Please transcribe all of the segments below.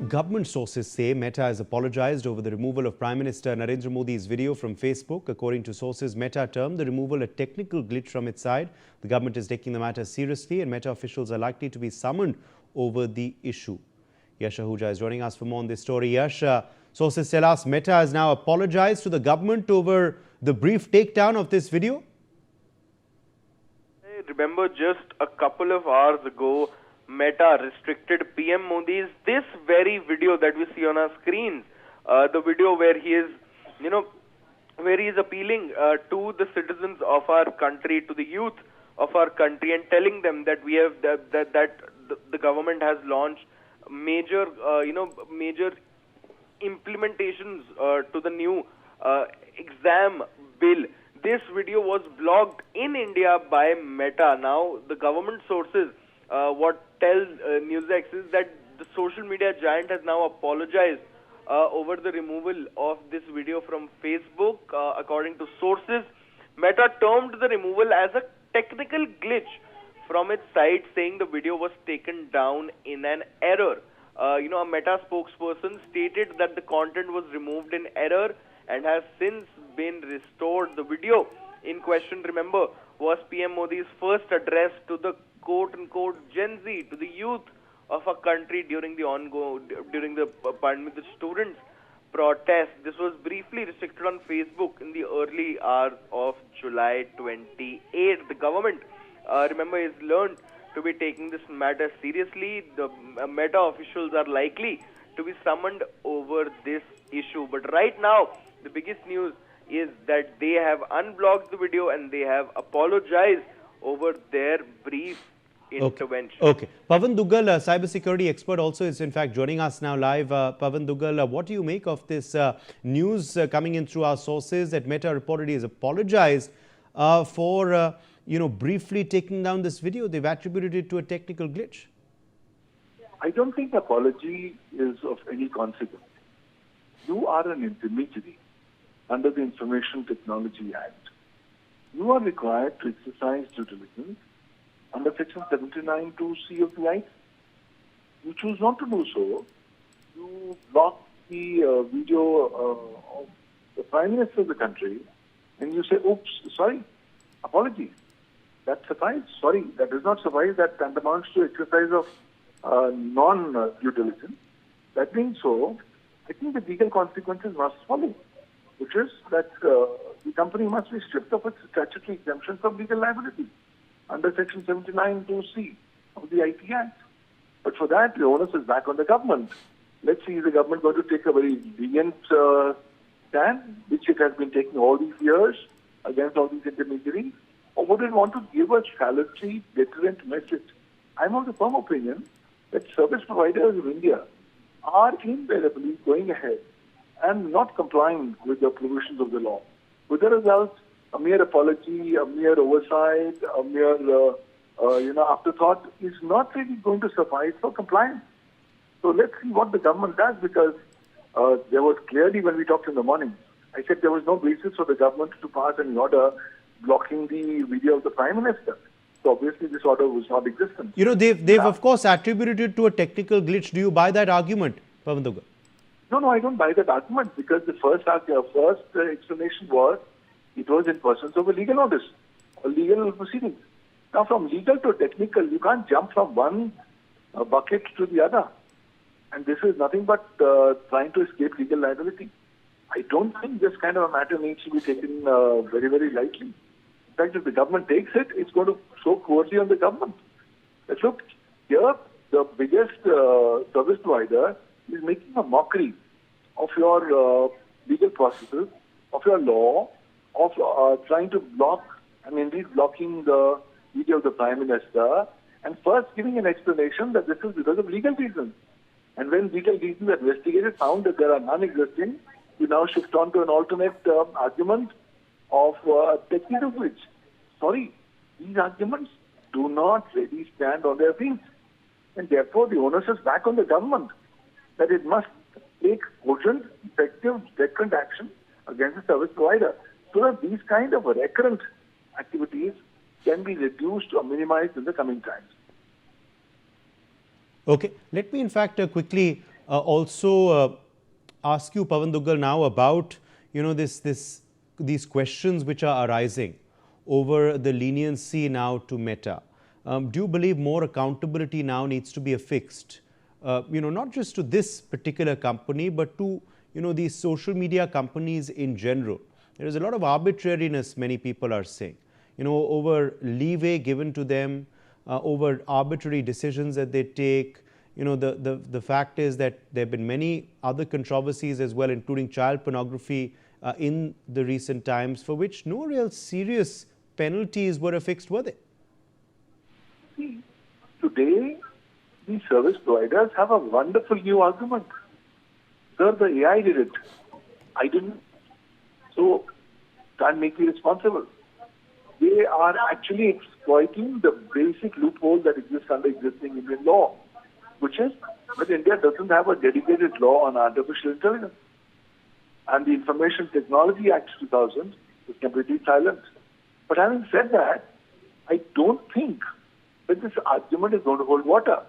Government sources say Meta has apologized over the removal of Prime Minister Narendra Modi's video from Facebook. According to sources, Meta termed the removal a technical glitch from its side. The government is taking the matter seriously and Meta officials are likely to be summoned over the issue. Yash Ahuja is joining us for more on this story. Yash, sources tell us Meta has now apologized to the government over the brief takedown of this video. Remember, just a couple of hours ago, Meta restricted PM Modi's this very video that we see on our screens, the video where he is, where he is appealing to the citizens of our country, to the youth of our country, and telling them that we have that the government has launched major, major implementations to the new exam bill. This video was blocked in India by Meta. Now, the government sources, what tells NewsX is that the social media giant has now apologized over the removal of this video from Facebook. According to sources, Meta termed the removal as a technical glitch from its site, saying the video was taken down in an error. A Meta spokesperson stated that the content was removed in error and has since been restored. The video in question, remember, was PM Modi's first address to the quote-unquote Gen Z, to the youth of our country during the students' protest. This was briefly restricted on Facebook in the early hours of July 28. The government, remember, is learned to be taking this matter seriously. The Meta officials are likely to be summoned over this issue. But right now, the biggest news is that they have unblocked the video and they have apologized over their brief intervention. Okay. Pavan Duggal, a cybersecurity expert, also is in fact joining us now live. Pavan Duggal, what do you make of this news coming in through our sources that Meta reportedly has apologized for briefly taking down this video? They've attributed it to a technical glitch. I don't think apology is of any consequence. You are an intermediary under the Information Technology Act. You are required to exercise due diligence under Section 79(2)(c) of the Act. You choose not to do so. You block the video of the Prime Minister of the country and you say, oops, sorry, apologies. That suffices. Sorry, that does not suffice. That tantamounts to exercise of non-due diligence. That being so, I think the legal consequences must follow, which is that the company must be stripped of its statutory exemption from legal liability under Section 79(2)(c) of the IT Act. But for that, the onus is back on the government. Let's see, is the government going to take a very lenient stand, which it has been taking all these years against all these intermediaries, or would it want to give a salutary, deterrent message? I'm of the firm opinion that service providers in India are invariably going ahead and not complying with the provisions of the law. With the result, a mere apology, a mere oversight, a mere afterthought is not really going to suffice for compliance. So let's see what the government does, because there was clearly, when we talked in the morning, I said there was no basis for the government to pass an order blocking the video of the Prime Minister. So obviously this order was not existent. They've of course attributed it to a technical glitch. Do you buy that argument, Pavan Duggal? No, I don't buy that argument, because the first explanation was it was in pursuance of a legal notice, a legal proceeding. Now, from legal to technical, you can't jump from one bucket to the other. And this is nothing but trying to escape legal liability. I don't think this kind of a matter needs to be taken very, very lightly. In fact, if the government takes it, it's going to show poorly on the government. Let's look, here the biggest service provider is making a mockery of your legal processes, of your law, of trying to block, and indeed blocking the video of the Prime Minister, and first giving an explanation that this is because of legal reasons. And when legal reasons are investigated, found that there are none existing, you now shift on to an alternate argument of technical glitch. Sorry, these arguments do not really stand on their feet. And therefore, the onus is back on the government, that it must take urgent, effective, deterrent action against the service provider, so that these kind of recurrent activities can be reduced or minimized in the coming times. Okay, let me in fact quickly also ask you, Pavan Duggal, now about these questions which are arising over the leniency now to Meta. Do you believe more accountability now needs to be affixed, not just to this particular company, but to these social media companies in general? There is a lot of arbitrariness, many people are saying, over leeway given to them, over arbitrary decisions that they take. The fact is that there have been many other controversies as well, including child pornography in the recent times, for which no real serious penalties were affixed, were they? See, today, the service providers have a wonderful new argument. Sir, the AI did it. I didn't. So, can't make me responsible. They are actually exploiting the basic loophole that exists under existing Indian law, which is that India doesn't have a dedicated law on artificial intelligence. And the Information Technology Act 2000 is completely silent. But having said that, I don't think that this argument is going to hold water.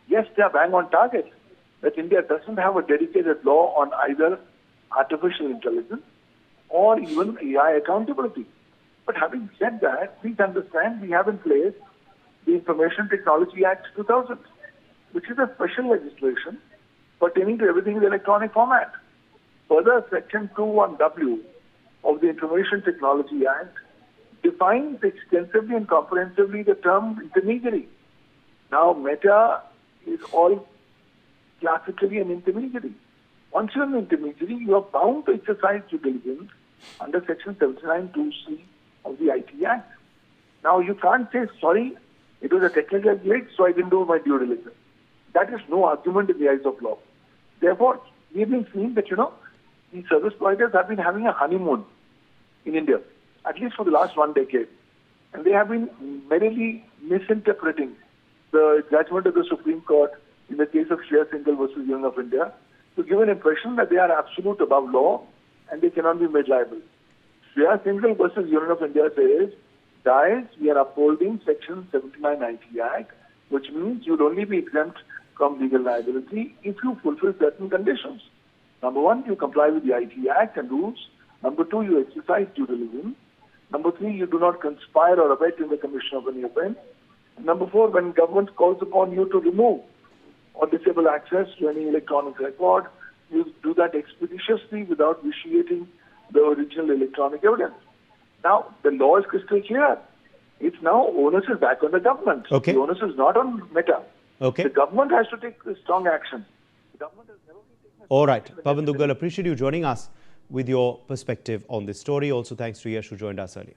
Yes, they are bang on target that India doesn't have a dedicated law on either artificial intelligence or even AI accountability. But having said that, please understand we have in place the Information Technology Act 2000, which is a special legislation pertaining to everything in the electronic format. Further, Section 21W of the Information Technology Act defines extensively and comprehensively the term intermediary. Now, Meta is all classically an intermediary. Once you're an intermediary, you are bound to exercise due diligence under Section 79(2)(c) of the IT Act. Now, you can't say, sorry, it was a technical glitch, so I didn't do my due diligence. That is no argument in the eyes of law. Therefore, we've been seeing that, the service providers have been having a honeymoon in India, at least for the last 1 decade. And they have been merely misinterpreting the judgment of the Supreme Court in the case of Shreya Singhal versus Union of India to give an impression that they are absolute above law and they cannot be made liable. Shreya Singhal versus Union of India says, guys, we are upholding Section 7990 Act, which means you'll only be exempt from legal liability if you fulfill certain conditions. Number one, you comply with the IT Act and rules. Number two, you exercise due diligence. Number three, you do not conspire or abet in the commission of any offense. And number four, when government calls upon you to remove or disable access to any electronic record, you do that expeditiously without vitiating the original electronic evidence. Now, the law is crystal clear. It's now onus is back on the government. Okay. The onus is not on Meta. Okay. The government has to take strong action. The government has never been taking All right. Pavan Duggal, appreciate you joining us with your perspective on this story. Also, thanks to Yash who joined us earlier.